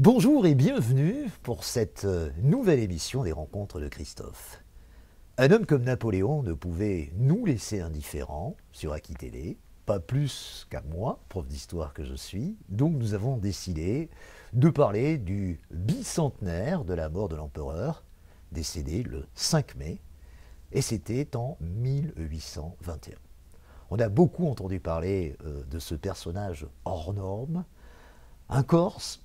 Bonjour et bienvenue pour cette nouvelle émission des Rencontres de Christophe. Un homme comme Napoléon ne pouvait nous laisser indifférents sur Aki Télé, pas plus qu'à moi, prof d'histoire que je suis, donc nous avons décidé de parler du bicentenaire de la mort de l'empereur, décédé le 5 mai, et c'était en 1821. On a beaucoup entendu parler de ce personnage hors norme, un Corse,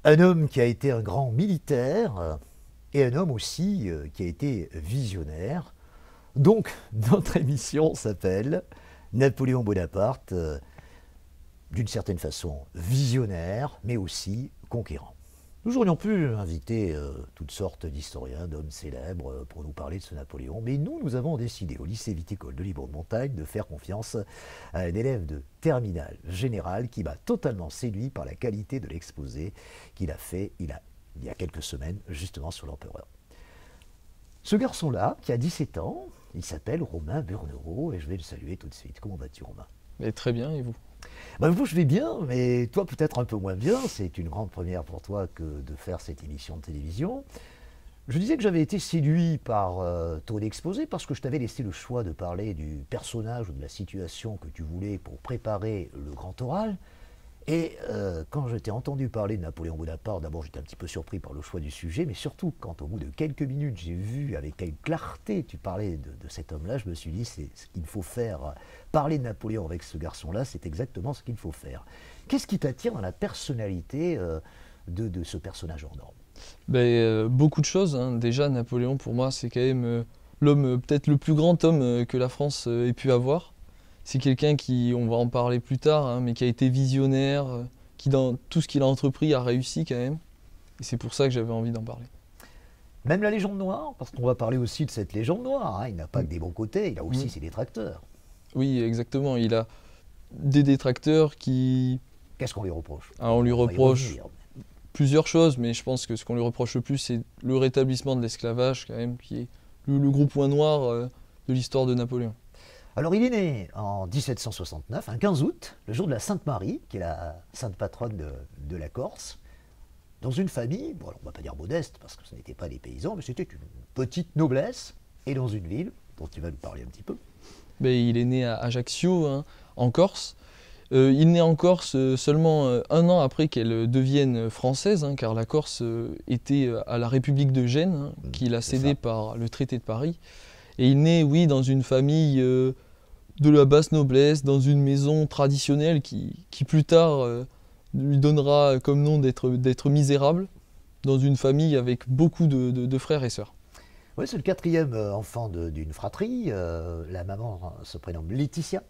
un homme qui a été un grand militaire et un homme aussi qui a été visionnaire. Donc notre émission s'appelle Napoléon Bonaparte, d'une certaine façon visionnaire, mais aussi conquérant. Nous aurions pu inviter toutes sortes d'historiens, d'hommes célèbres pour nous parler de ce Napoléon, mais nous avons décidé au lycée viticole de Libourne-Montagne de faire confiance à un élève de terminale générale qui m'a totalement séduit par la qualité de l'exposé qu'il a fait il y a quelques semaines justement sur l'empereur. Ce garçon-là, qui a 17 ans, il s'appelle Romain Burnereau et je vais le saluer tout de suite. Comment vas-tu, Romain ? Mais très bien, et vous? Moi, je vais bien, mais toi, peut-être un peu moins bien. C'est une grande première pour toi que de faire cette émission de télévision. Je disais que j'avais été séduit par ton exposé parce que je t'avais laissé le choix de parler du personnage ou de la situation que tu voulais pour préparer le grand oral. Et quand je t'ai entendu parler de Napoléon Bonaparte, d'abord j'étais un petit peu surpris par le choix du sujet, mais surtout quand au bout de quelques minutes j'ai vu avec quelle clarté tu parlais de cet homme-là, je me suis dit c'est ce qu'il faut faire. Parler de Napoléon avec ce garçon-là, c'est exactement ce qu'il faut faire. Qu'est-ce qui t'attire dans la personnalité de ce personnage hors norme ? Beaucoup de choses, hein. Déjà, Napoléon, pour moi, c'est quand même l'homme, peut-être le plus grand homme que la France ait pu avoir. C'est quelqu'un qui, on va en parler plus tard, hein, mais qui a été visionnaire, qui dans tout ce qu'il a entrepris a réussi quand même. Et c'est pour ça que j'avais envie d'en parler. Même la légende noire, parce qu'on va parler aussi de cette légende noire, hein. Il n'a pas que des bons côtés, il a aussi ses détracteurs. Oui, exactement. Il a des détracteurs qui... Qu'est-ce qu'on lui reproche ? On lui reproche plusieurs choses, mais je pense que ce qu'on lui reproche le plus, c'est le rétablissement de l'esclavage, quand même, qui est le gros point noir de l'histoire de Napoléon. Alors il est né en 1769, un 15 août, le jour de la Sainte Marie, qui est la sainte patronne de la Corse, dans une famille, bon, on ne va pas dire modeste, parce que ce n'étaient pas des paysans, mais c'était une petite noblesse, et dans une ville dont tu vas nous parler un petit peu. Il est né à Ajaccio, hein, en Corse. Il naît en Corse seulement un an après qu'elle devienne française, hein, car la Corse était à la République de Gênes, hein, qu'il a cédé par le traité de Paris. Et il naît, oui, dans une famille de la basse noblesse, dans une maison traditionnelle qui plus tard lui donnera comme nom d'être misérable, dans une famille avec beaucoup de frères et sœurs. Oui, c'est le quatrième enfant d'une fratrie. La maman se prénomme Laetitia.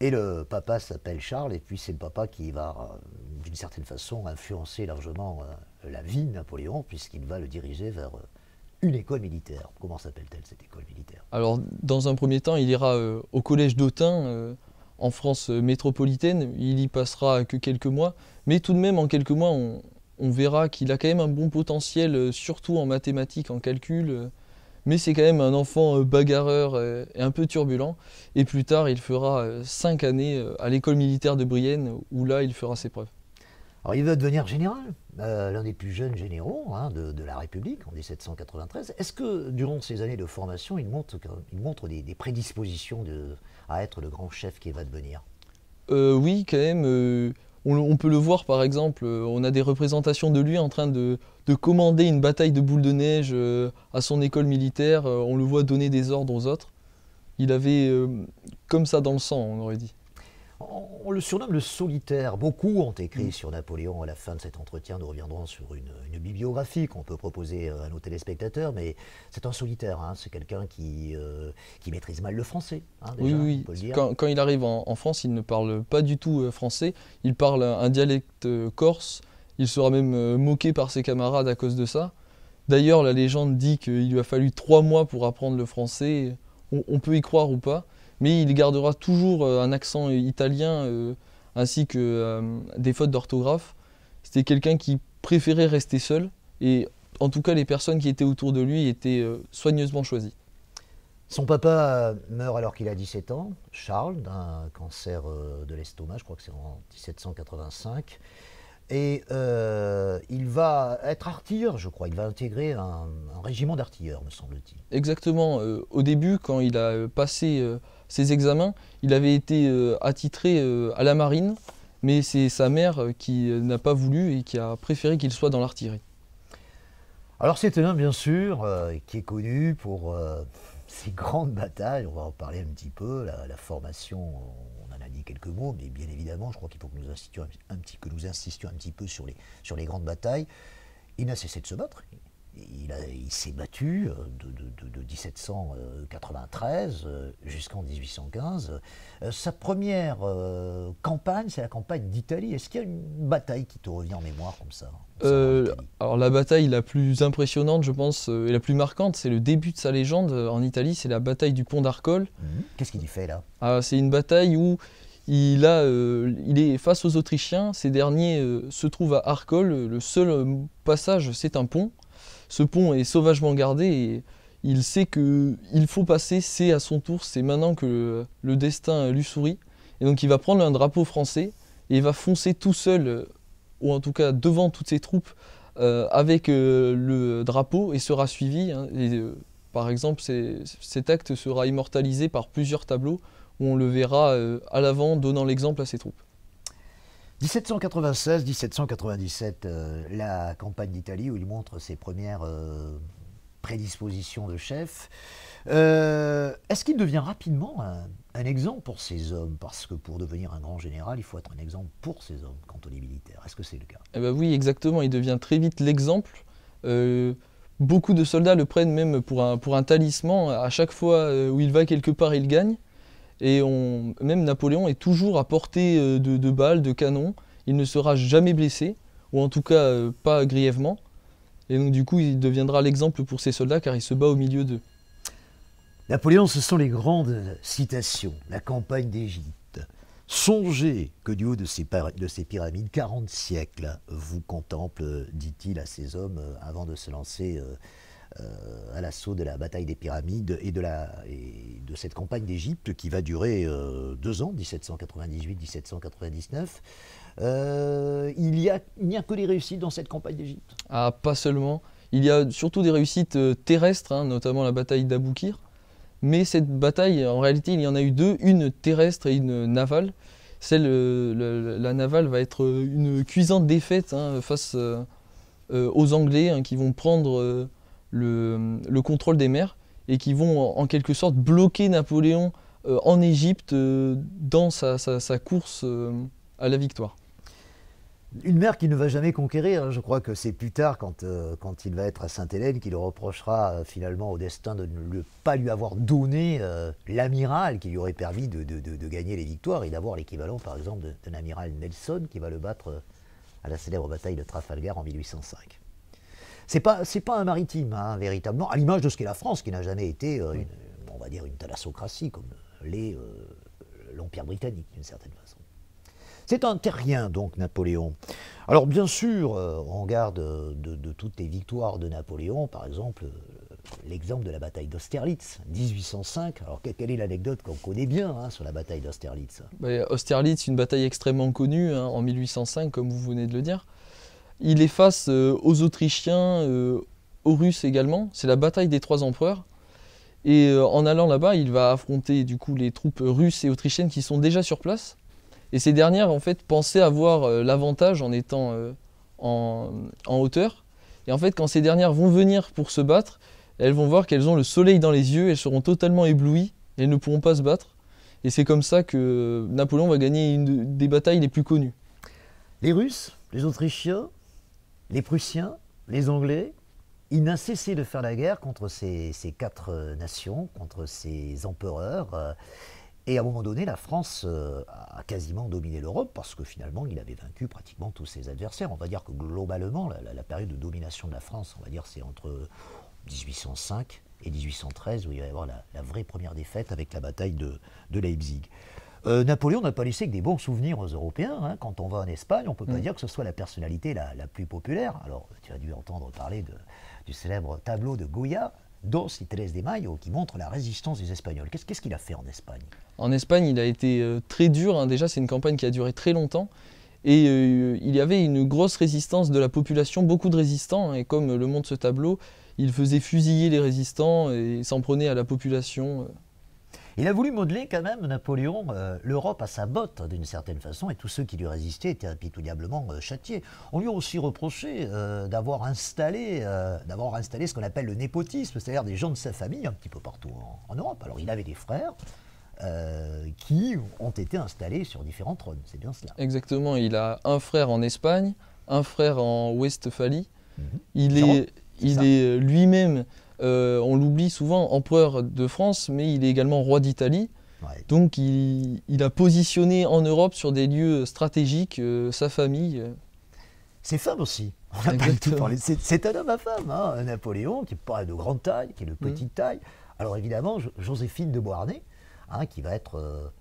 Et le papa s'appelle Charles, et puis c'est le papa qui va, d'une certaine façon, influencer largement la vie de Napoléon, puisqu'il va le diriger vers une école militaire. Comment s'appelle-t-elle cette école militaire ? Alors, dans un premier temps, il ira au collège d'Autun, en France métropolitaine. Il y passera que quelques mois, mais tout de même, en quelques mois, on verra qu'il a quand même un bon potentiel, surtout en mathématiques, en calcul. Mais c'est quand même un enfant bagarreur et un peu turbulent. Et plus tard, il fera 5 années à l'école militaire de Brienne, où là, il fera ses preuves. Alors il va devenir général, l'un des plus jeunes généraux de la République en 1793. Est-ce que durant ces années de formation, il montre des prédispositions à être le grand chef qu'il va devenir ? Oui, quand même. On peut le voir, par exemple, on a des représentations de lui en train de commander une bataille de boules de neige à son école militaire. On le voit donner des ordres aux autres. Il avait comme ça dans le sang, on aurait dit. On le surnomme le solitaire. Beaucoup ont écrit sur Napoléon. À la fin de cet entretien, nous reviendrons sur une bibliographie qu'on peut proposer à nos téléspectateurs, mais c'est un solitaire, hein. C'est quelqu'un qui maîtrise mal le français. Hein, déjà, oui. On peut le dire. Quand il arrive en France, il ne parle pas du tout français. Il parle un dialecte corse. Il sera même moqué par ses camarades à cause de ça. D'ailleurs, la légende dit qu'il lui a fallu 3 mois pour apprendre le français. On peut y croire ou pas. Mais il gardera toujours un accent italien ainsi que des fautes d'orthographe. C'était quelqu'un qui préférait rester seul et en tout cas les personnes qui étaient autour de lui étaient soigneusement choisies. Son papa meurt alors qu'il a 17 ans, Charles, d'un cancer de l'estomac, je crois que c'est en 1785. Et il va être artilleur, je crois. Il va intégrer un régiment d'artilleurs, me semble-t-il. Exactement. Au début, quand il a passé ses examens, il avait été attitré à la marine, mais c'est sa mère qui n'a pas voulu et qui a préféré qu'il soit dans l'artillerie. Alors c'est un homme, bien sûr, qui est connu pour ses grandes batailles. On va en parler un petit peu. La formation, on en a dit quelques mots, mais bien évidemment, je crois qu'il faut que nous insistions un petit peu sur les grandes batailles. Il n'a cessé de se battre. Il s'est battu de 1793 jusqu'en 1815. Sa première campagne, c'est la campagne d'Italie. Est-ce qu'il y a une bataille qui te revient en mémoire comme ça? Alors la bataille la plus impressionnante, je pense, et la plus marquante, c'est le début de sa légende en Italie, c'est la bataille du pont d'Arcole. Qu'est-ce qu'il y fait là? C'est une bataille où il est face aux Autrichiens. Ces derniers se trouvent à Arcole. Le seul passage, c'est un pont. Ce pont est sauvagement gardé et il sait qu'il faut passer, c'est à son tour, c'est maintenant que le destin lui sourit. Et donc il va prendre un drapeau français et il va foncer tout seul, ou en tout cas devant toutes ses troupes, avec le drapeau et sera suivi. Par exemple, cet acte sera immortalisé par plusieurs tableaux où on le verra à l'avant donnant l'exemple à ses troupes. 1796-1797, la campagne d'Italie où il montre ses premières prédispositions de chef. Est-ce qu'il devient rapidement un exemple pour ces hommes? Parce que pour devenir un grand général, il faut être un exemple pour ces hommes quand on est militaire. Est-ce que c'est le cas? Oui, exactement. Il devient très vite l'exemple. Beaucoup de soldats le prennent même pour un talisman. À chaque fois où il va quelque part, il gagne. Et même Napoléon est toujours à portée de balles, de canons. Il ne sera jamais blessé, ou en tout cas pas grièvement. Et donc du coup, il deviendra l'exemple pour ses soldats car il se bat au milieu d'eux. Napoléon, ce sont les grandes citations. La campagne d'Égypte. Songez que du haut de ces pyramides, 40 siècles vous contemplent, dit-il à ces hommes avant de se lancer à l'assaut de la bataille des pyramides et de cette campagne d'Égypte qui va durer 2 ans, 1798-1799. Il n'y a que des réussites dans cette campagne d'Égypte? Pas seulement. Il y a surtout des réussites terrestres, notamment la bataille d'Aboukir. Mais cette bataille, en réalité, il y en a eu 2, une terrestre et une navale. La navale va être une cuisante défaite face aux Anglais qui vont prendre le contrôle des mers et qui vont en quelque sorte bloquer Napoléon en Égypte dans sa course à la victoire. Une mer qu'il ne va jamais conquérir. Je crois que c'est plus tard, quand il va être à Sainte-Hélène, qu'il reprochera finalement au destin de ne pas lui avoir donné l'amiral qui lui aurait permis de gagner les victoires et d'avoir l'équivalent, par exemple, d'un amiral Nelson qui va le battre à la célèbre bataille de Trafalgar en 1805. C'est pas un maritime, véritablement, à l'image de ce qu'est la France, qui n'a jamais été, on va dire, une thalassocratie, comme l'est l'Empire britannique, d'une certaine façon. C'est un terrien, donc, Napoléon. Alors, bien sûr, on garde de toutes les victoires de Napoléon, par exemple, l'exemple de la bataille d'Austerlitz, 1805. Alors, quelle est l'anecdote qu'on connaît bien sur la bataille d'Austerlitz? Austerlitz, une bataille extrêmement connue, en 1805, comme vous venez de le dire. Il est face aux Autrichiens, aux Russes également. C'est la bataille des 3 empereurs. Et en allant là-bas, il va affronter du coup les troupes russes et autrichiennes qui sont déjà sur place. Et ces dernières, en fait, pensaient avoir l'avantage en étant en hauteur. Et en fait, quand ces dernières vont venir pour se battre, elles vont voir qu'elles ont le soleil dans les yeux, elles seront totalement éblouies, et elles ne pourront pas se battre. Et c'est comme ça que Napoléon va gagner une des batailles les plus connues. Les Russes, les Autrichiens, les Prussiens, les Anglais, il n'a cessé de faire la guerre contre ces 4 nations, contre ces empereurs. Et à un moment donné, la France a quasiment dominé l'Europe parce que finalement, il avait vaincu pratiquement tous ses adversaires. On va dire que globalement, la période de domination de la France, on va dire, c'est entre 1805 et 1813 où il va y avoir la vraie première défaite avec la bataille de Leipzig. Napoléon n'a pas laissé que des bons souvenirs aux Européens. Quand on va en Espagne, on ne peut pas dire que ce soit la personnalité la plus populaire. Alors, tu as dû entendre parler du célèbre tableau de Goya, Dos y Tres de Mayo, qui montre la résistance des Espagnols. Qu'est-ce qu'il a fait en Espagne? En Espagne, il a été très dur. Déjà, c'est une campagne qui a duré très longtemps. Et il y avait une grosse résistance de la population, beaucoup de résistants, hein, et comme le montre ce tableau, il faisait fusiller les résistants et s'en prenait à la population. Il a voulu modeler quand même, Napoléon, l'Europe à sa botte d'une certaine façon, et tous ceux qui lui résistaient étaient impitoyablement châtiés. On lui a aussi reproché d'avoir installé ce qu'on appelle le népotisme, c'est-à-dire des gens de sa famille un petit peu partout en Europe. Alors il avait des frères qui ont été installés sur différents trônes, c'est bien cela. Exactement, il a un frère en Espagne, un frère en Westphalie. Il ça. est lui-même, on l'oublie souvent, empereur de France, mais il est également roi d'Italie. Ouais. Donc il a positionné en Europe sur des lieux stratégiques sa famille. Ses femmes aussi. On n'a pas du tout parlé. C'est un homme à femme, hein, un Napoléon, qui n'est pas de grande taille, qui est de petite taille. Alors évidemment, Joséphine de Beauharnais, hein, qui va être,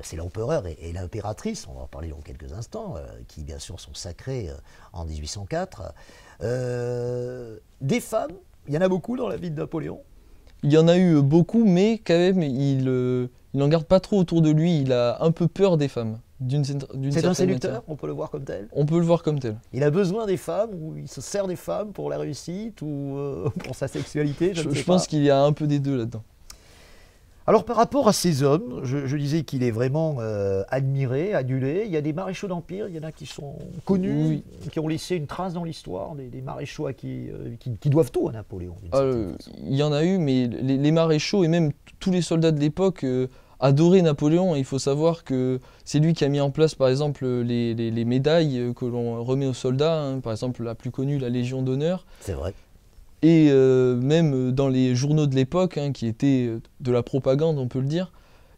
c'est l'empereur et l'impératrice, on va en parler dans quelques instants, qui bien sûr sont sacrés en 1804. Des femmes, il y en a beaucoup dans la vie de Napoléon. Il y en a eu beaucoup, mais quand même, il n'en garde pas trop autour de lui. Il a un peu peur des femmes. C'est un séducteur, on peut le voir comme tel. On peut le voir comme tel. Il a besoin des femmes, ou il se sert des femmes pour la réussite, ou pour sa sexualité, je pense qu'il y a un peu des deux là-dedans. Alors par rapport à ces hommes, je disais qu'il est vraiment admiré, adulé. Il y a des maréchaux d'Empire, il y en a qui sont connus, oui, qui ont laissé une trace dans l'histoire, des maréchaux qui doivent tout à Napoléon. Il y en a eu, mais les maréchaux et même tous les soldats de l'époque adoraient Napoléon. Et il faut savoir que c'est lui qui a mis en place par exemple les médailles que l'on remet aux soldats, hein, par exemple la plus connue, la Légion d'honneur. C'est vrai. Et même dans les journaux de l'époque, hein, qui étaient de la propagande, on peut le dire,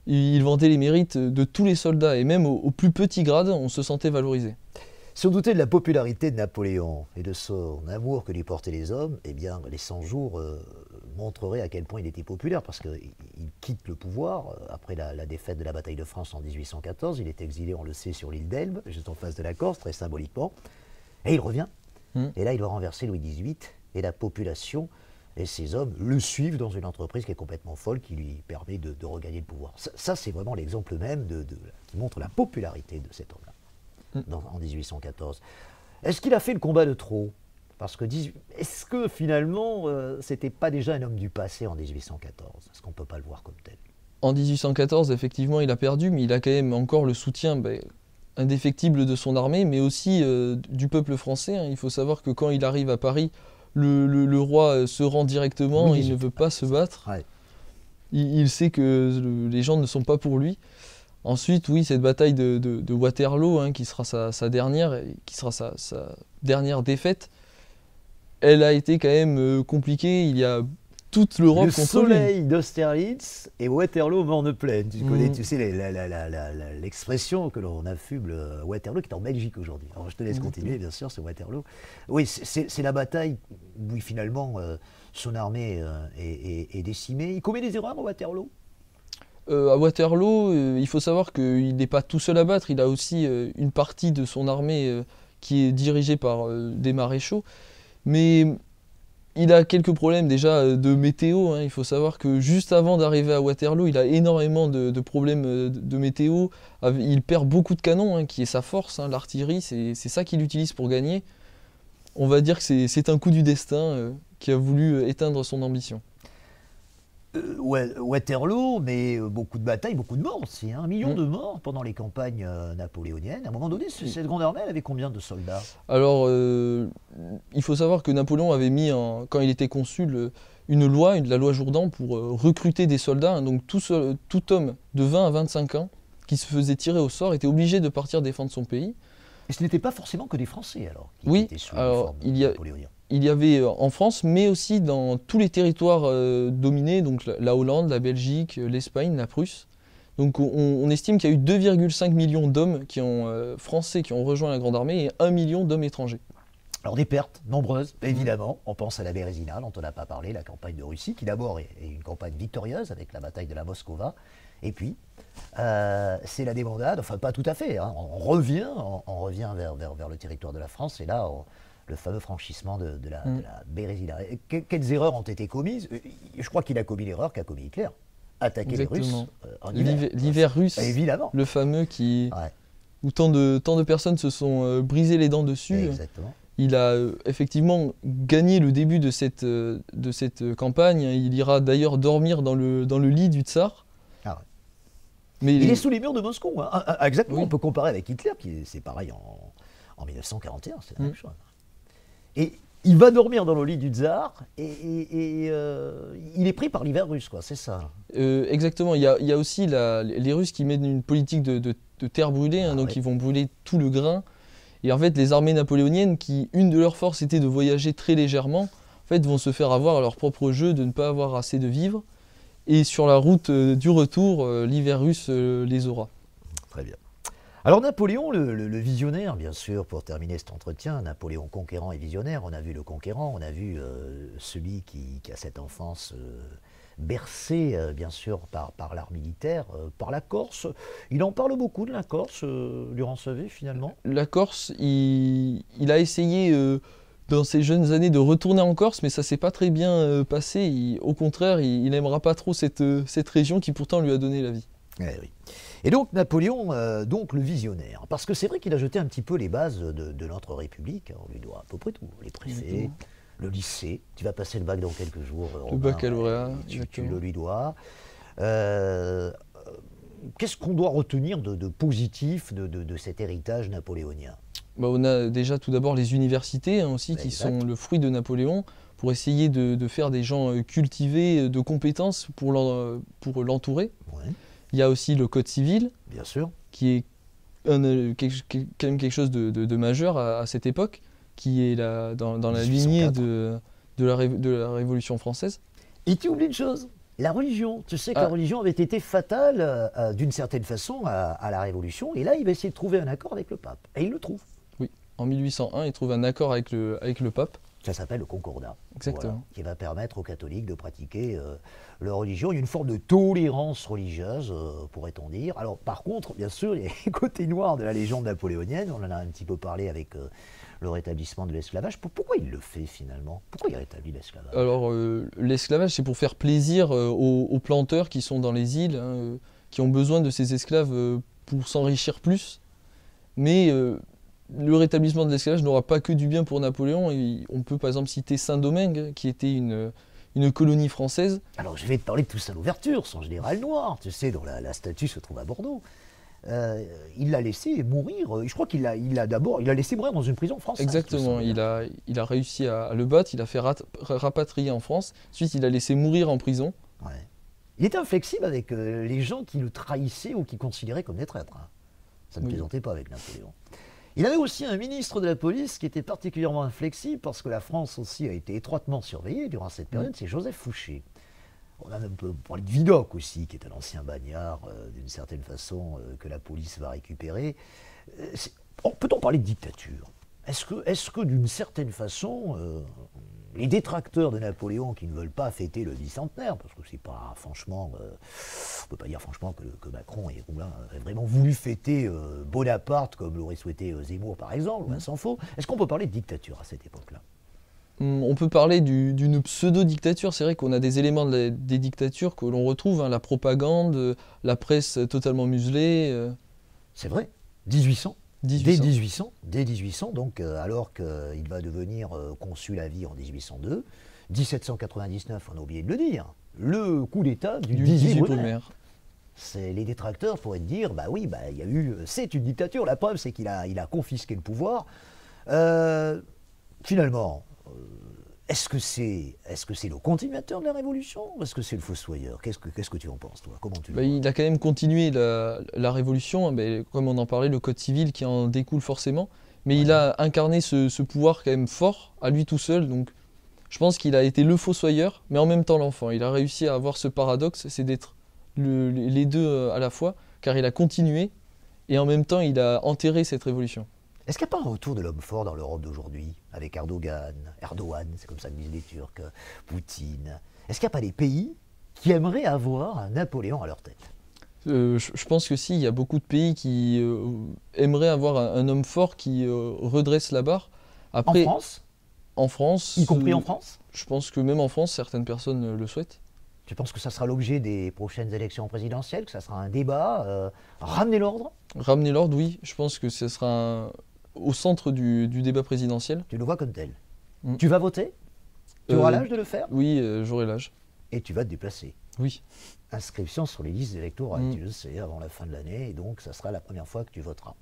il vantait les mérites de tous les soldats. Et même au plus petit grade, on se sentait valorisé. Si on doutait de la popularité de Napoléon et de son amour que lui portaient les hommes, eh bien, les 100 jours montreraient à quel point il était populaire, parce qu'il quitte le pouvoir après la défaite de la bataille de France en 1814. Il est exilé, on le sait, sur l'île d'Elbe, juste en face de la Corse, très symboliquement. Et il revient. Et là, il doit renverser Louis XVIII. Et la population et ces hommes le suivent dans une entreprise qui est complètement folle, qui lui permet de regagner le pouvoir. Ça c'est vraiment l'exemple même qui montre la popularité de cet homme-là, en 1814. Est-ce qu'il a fait le combat de trop? Parce que est-ce que finalement, c'était pas déjà un homme du passé en 1814? Est-ce qu'on ne peut pas le voir comme tel? En 1814, effectivement, il a perdu, mais il a quand même encore le soutien indéfectible de son armée, mais aussi du peuple français, hein. Il faut savoir que quand il arrive à Paris, le roi se rend directement, oui, il ne veut pas se battre. Ouais. Il sait que les gens ne sont pas pour lui. Ensuite, oui, cette bataille de Waterloo, hein, qui sera sa dernière dernière défaite, elle a été quand même compliquée. Il y a toute l'Europe contre lui. Le soleil d'Austerlitz et Waterloo morne-pleine. Tu connais, tu sais, l'expression que l'on affuble Waterloo, qui est en Belgique aujourd'hui. Alors je te laisse continuer, bien sûr, c'est Waterloo. Oui, c'est la bataille où finalement son armée est décimée. Il commet des erreurs à Waterloo? À Waterloo, il faut savoir qu'il n'est pas tout seul à battre. Il a aussi une partie de son armée qui est dirigée par des maréchaux. Mais il a quelques problèmes déjà de météo, hein. Il faut savoir que juste avant d'arriver à Waterloo, il a énormément de problèmes de météo. Il perd beaucoup de canons, hein, qui est sa force, hein, l'artillerie, c'est ça qu'il utilise pour gagner. On va dire que c'est un coup du destin qui a voulu éteindre son ambition. Waterloo, mais beaucoup de batailles, beaucoup de morts aussi, hein. 1 million de morts pendant les campagnes napoléoniennes. À un moment donné, cette grande armée, elle avait combien de soldats? Alors, il faut savoir que Napoléon avait mis, quand il était consul, une loi, la loi Jourdan, pour recruter des soldats, hein. Donc tout homme de 20 à 25 ans qui se faisait tirer au sort était obligé de partir défendre son pays. Et ce n'était pas forcément que des Français, alors, qui oui, étaient sous l'uniforme napoléonien. Il y avait en France, mais aussi dans tous les territoires dominés, donc la Hollande, la Belgique, l'Espagne, la Prusse. Donc on estime qu'il y a eu 2,5 millions d'hommes français qui ont rejoint la Grande Armée et 1 million d'hommes étrangers. Alors des pertes nombreuses, évidemment. On pense à la Bérésina, dont on n'a pas parlé, la campagne de Russie, qui d'abord est une campagne victorieuse avec la bataille de la Moskova. Et puis, c'est la débandade, enfin pas tout à fait, hein. On revient vers le territoire de la France, et là, le fameux franchissement de la Bérésina. Quelles erreurs ont été commises? Je crois qu'il a commis l'erreur qu'a commis Hitler. Attaquer les Russes en hiver. L'hiver russe, évidemment. Le fameux qui... Ouais. où tant de personnes se sont brisées les dents dessus. Exactement. Il a effectivement gagné le début de cette campagne. Il ira d'ailleurs dormir dans le lit du tsar. Ah ouais. Mais Il est sous les murs de Moscou. Hein. Exactement, Oui. on peut comparer avec Hitler, c'est pareil en 1941, c'est la même chose. Et il va dormir dans le lit du tsar et il est pris par l'hiver russe, quoi, c'est ça. Exactement. Il y a aussi les Russes qui mènent une politique de terre brûlée, hein, donc ouais. ils vont brûler tout le grain. Et en fait, les armées napoléoniennes, une de leurs forces était de voyager très légèrement, en fait, vont se faire avoir à leur propre jeu de ne pas avoir assez de vivres. Et sur la route du retour, l'hiver russe les aura. Très bien. Alors Napoléon, le visionnaire, bien sûr, pour terminer cet entretien, Napoléon conquérant et visionnaire, on a vu le conquérant, on a vu celui qui a cette enfance bercée, bien sûr, par l'art militaire, par la Corse. Il en parle beaucoup de la Corse durant sa vie, finalement. La Corse, il a essayé dans ses jeunes années de retourner en Corse, mais ça s'est pas très bien passé. Au contraire, il n'aimera pas trop cette région qui pourtant lui a donné la vie. Eh oui. Et donc Napoléon, donc le visionnaire, parce que c'est vrai qu'il a jeté un petit peu les bases de notre République, on lui doit à peu près tout, les préfets, Exactement. le lycée, tu vas passer le bac dans quelques jours, Le Romain, baccalauréat, tu exactement. le lui dois. Qu'est-ce qu'on doit retenir de positif de cet héritage napoléonien? Bah, on a déjà tout d'abord les universités hein, aussi qui Exact. sont le fruit de Napoléon pour essayer de faire des gens cultivés de compétences pour l'entourer. Ouais, Il y a aussi le code civil bien sûr. qui est quand même quelque chose de majeur à cette époque, qui est dans la lignée 1804. de la Révolution française. Et tu oublies une chose, la religion. Tu sais que la Ah. religion avait été fatale d'une certaine façon à la Révolution, et là il va essayer de trouver un accord avec le pape, et il le trouve. Oui, en 1801, il trouve un accord avec le pape. Ça s'appelle le concordat. Exactement. Voilà, qui va permettre aux catholiques de pratiquer leur religion. Il y a une forme de tolérance religieuse, pourrait-on dire. Alors, par contre, bien sûr, il y a les côtés noirs de la légende napoléonienne. On en a un petit peu parlé avec le rétablissement de l'esclavage. Pourquoi il le fait finalement? Pourquoi il rétablit l'esclavage? Alors, l'esclavage, c'est pour faire plaisir aux planteurs qui sont dans les îles, hein, qui ont besoin de ces esclaves pour s'enrichir plus. Mais le rétablissement de l'esclavage n'aura pas que du bien pour Napoléon. On peut par exemple citer Saint-Domingue, qui était une colonie française. Alors, je vais te parler de tout ça à l'ouverture, son général noir, tu sais, dont la statue se trouve à Bordeaux. Il l'a laissé mourir, je crois qu'il l'a laissé mourir dans une prison française. Exactement, il a réussi à le battre, il a fait rapatrier en France. Ensuite, il a laissé mourir en prison. Ouais. Il était inflexible avec les gens qui le trahissaient ou qui considéraient comme des traîtres. Hein. Ça ne Oui. plaisantait pas avec Napoléon. Il avait aussi un ministre de la police qui était particulièrement inflexible parce que la France aussi a été étroitement surveillée durant cette période, c'est Joseph Fouché. On a un peu parlé de Vidocq aussi, qui est un ancien bagnard, d'une certaine façon, que la police va récupérer. Peut-on parler de dictature? Est-ce que d'une certaine façon, les détracteurs de Napoléon qui ne veulent pas fêter le bicentenaire, parce que c'est pas franchement, on peut pas dire franchement que Macron et Roulin aient vraiment voulu fêter Bonaparte comme l'aurait souhaité Zemmour par exemple, loin s'en faut. Est-ce qu'on peut parler de dictature à cette époque-là? On peut parler d'une pseudo-dictature. C'est vrai qu'on a des éléments des dictatures que l'on retrouve, hein, la propagande, la presse totalement muselée. C'est vrai, 1800. 1800. Dès 1800, donc alors qu'il va devenir consul à vie en 1802, 1799, on a oublié de le dire, le coup d'État du 18 Brumaire. Les détracteurs pourraient dire, bah oui, bah, il y a eu, c'est une dictature, la preuve c'est qu'il a confisqué le pouvoir. Finalement, est-ce que c'est le continuateur de la Révolution ou est-ce que c'est le fossoyeur? Qu'est-ce que tu en penses, toi? Comment tu le vois? Il a quand même continué la Révolution, hein, comme on en parlait, le Code civil qui en découle forcément. Mais il a incarné ce pouvoir quand même fort, à lui tout seul. Donc je pense qu'il a été le fossoyeur, mais en même temps l'enfant. Il a réussi à avoir ce paradoxe, c'est d'être les deux à la fois, car il a continué et en même temps il a enterré cette révolution. Est-ce qu'il n'y a pas un retour de l'homme fort dans l'Europe d'aujourd'hui, avec Erdogan, c'est comme ça que disent les Turcs, Poutine? Est-ce qu'il n'y a pas des pays qui aimeraient avoir un Napoléon à leur tête? Je pense que si, il y a beaucoup de pays qui aimeraient avoir un homme fort qui redresse la barre. Après, En France? En France, Y compris en France? je pense que même en France, certaines personnes le souhaitent. Tu penses que ça sera l'objet des prochaines élections présidentielles, que ça sera un débat, ramener l'ordre? Ramener l'ordre, oui, je pense que ce sera au centre du débat présidentiel. Tu le vois comme tel. Mm. Tu vas voter? Tu auras l'âge de le faire? Oui, j'aurai l'âge. Et tu vas te déplacer? Oui. Inscription sur les listes électorales, tu le sais, avant la fin de l'année, et donc ça sera la première fois que tu voteras.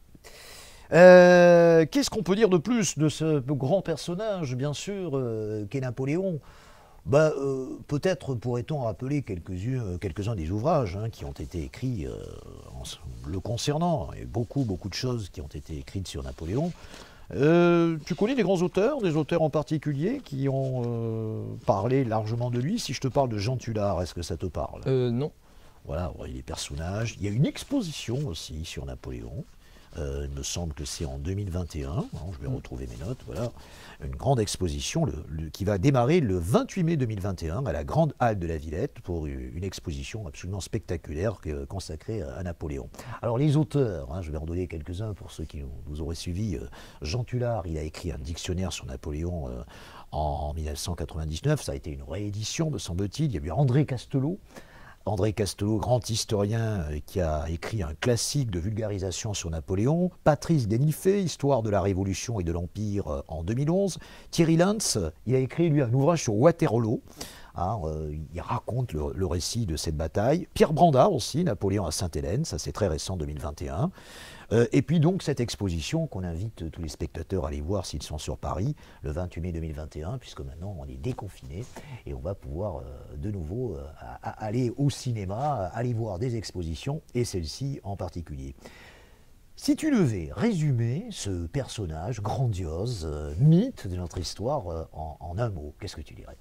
Qu'est-ce qu'on peut dire de plus de ce grand personnage, bien sûr, qu'est Napoléon? Peut-être pourrait-on rappeler quelques-uns des ouvrages qui ont été écrits le concernant, et beaucoup de choses qui ont été écrites sur Napoléon. Tu connais des grands auteurs, des auteurs en particulier qui ont parlé largement de lui? Si je te parle de Jean Tullard, est-ce que ça te parle? Non. Voilà, il y a des personnages. Il y a une exposition aussi sur Napoléon. Il me semble que c'est en 2021, je vais retrouver mes notes, voilà, une grande exposition qui va démarrer le 28 mai 2021 à la Grande Halle de la Villette pour une exposition absolument spectaculaire consacrée à Napoléon. Alors les auteurs, je vais en donner quelques-uns pour ceux qui nous auraient suivis. Jean Tullard, il a écrit un dictionnaire sur Napoléon en 1999, ça a été une réédition me semble-t-il. Il y a eu André Castelot, grand historien qui a écrit un classique de vulgarisation sur Napoléon. Patrice Dénifé, Histoire de la Révolution et de l'Empire en 2011. Thierry Lantz, il a écrit lui un ouvrage sur Waterloo. Il raconte le récit de cette bataille. Pierre Brandard aussi, Napoléon à Sainte-Hélène, ça c'est très récent, 2021. Et puis donc cette exposition qu'on invite tous les spectateurs à aller voir s'ils sont sur Paris, le 28 mai 2021, puisque maintenant on est déconfiné et on va pouvoir de nouveau aller au cinéma, aller voir des expositions, et celle-ci en particulier. Si tu devais résumer ce personnage grandiose, mythe de notre histoire en un mot, qu'est-ce que tu dirais?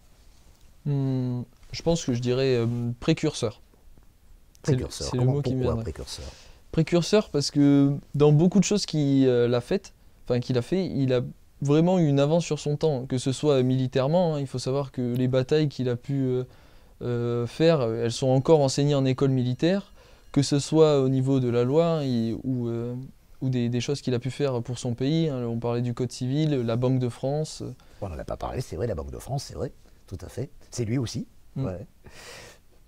Je pense que je dirais précurseur. Précurseur. C'est le mot qui me Pourquoi viendrait. précurseur? Précurseur parce que dans beaucoup de choses qu'il a fait, il a vraiment eu une avance sur son temps, que ce soit militairement. Il faut savoir que les batailles qu'il a pu faire, elles sont encore enseignées en école militaire, que ce soit au niveau de la loi ou des choses qu'il a pu faire pour son pays. On parlait du Code civil, la Banque de France. On n'en a pas parlé, c'est vrai, la Banque de France, c'est vrai, tout à fait. C'est lui aussi. Mm. Ouais.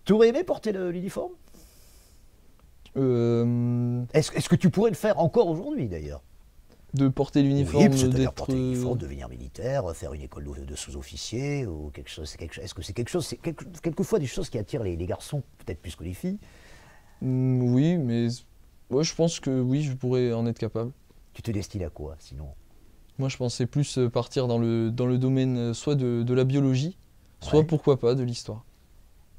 Tu aurais aimé porter l'uniforme? Est-ce que tu pourrais le faire encore aujourd'hui d'ailleurs? De porter l'uniforme, Oui, c'est-à-dire d'être... porter l'uniforme, devenir militaire, faire une école de sous-officier ou quelque chose. Est-ce que c'est quelque chose, quelquefois des choses qui attirent les garçons peut-être plus que les filles? Oui, mais ouais, je pense que oui, je pourrais en être capable. Tu te destines à quoi sinon? Moi, je pensais plus partir dans le domaine soit de la biologie, soit Ouais. pourquoi pas de l'histoire.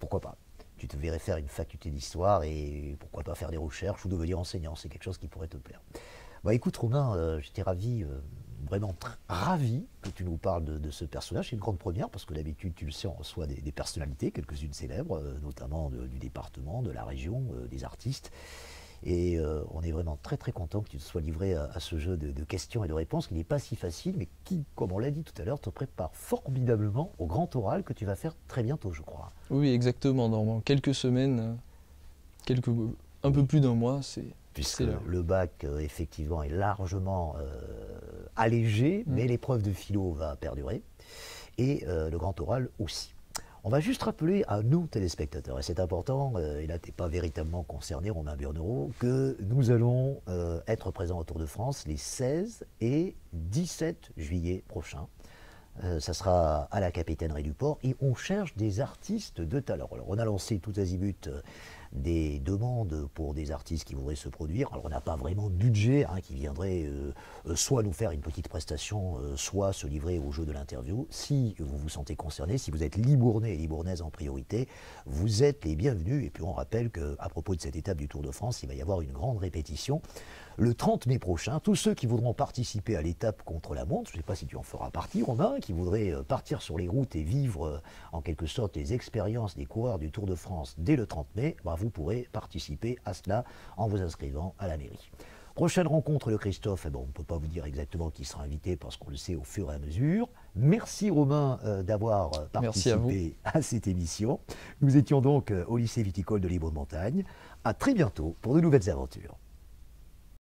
Pourquoi pas? Tu te verrais faire une faculté d'histoire et pourquoi pas faire des recherches ou devenir enseignant, c'est quelque chose qui pourrait te plaire. Écoute Romain, j'étais ravi, vraiment ravi que tu nous parles de ce personnage. C'est une grande première parce que d'habitude, tu le sais, on reçoit des personnalités, quelques-unes célèbres, notamment du département, de la région, des artistes. Et on est vraiment très très content que tu te sois livré à ce jeu de questions et de réponses qui n'est pas si facile, mais qui, comme on l'a dit tout à l'heure, te prépare formidablement au grand oral que tu vas faire très bientôt, je crois. Oui, exactement. Dans quelques semaines, un peu plus d'un mois, Puisque c'est l'heure. le bac, effectivement, est largement allégé, mais l'épreuve de philo va perdurer, et le grand oral aussi. On va juste rappeler à nous, téléspectateurs, et c'est important, et là tu n'es pas véritablement concerné, Romain Burnereau, que nous allons être présents au Tour de France les 16 et 17 juillet prochains. Ça sera à la Capitainerie du Port et on cherche des artistes de talent. Alors on a lancé tout azimut des demandes pour des artistes qui voudraient se produire. Alors on n'a pas vraiment de budget qui viendrait soit nous faire une petite prestation, soit se livrer au jeu de l'interview. Si vous vous sentez concerné, si vous êtes Libournais et Libournaises en priorité, vous êtes les bienvenus. Et puis on rappelle qu'à propos de cette étape du Tour de France, il va y avoir une grande répétition le 30 mai prochain. Tous ceux qui voudront participer à l'étape contre la montre, je ne sais pas si tu en feras partie Romain, qui voudraient partir sur les routes et vivre en quelque sorte les expériences des coureurs du Tour de France dès le 30 mai, vous pourrez participer à cela en vous inscrivant à la mairie. Prochaine rencontre de Christophe, on ne peut pas vous dire exactement qui sera invité parce qu'on le sait au fur et à mesure. Merci Romain d'avoir participé à cette émission. Nous étions donc au lycée viticole de Libre-de-Montagne. À très bientôt pour de nouvelles aventures.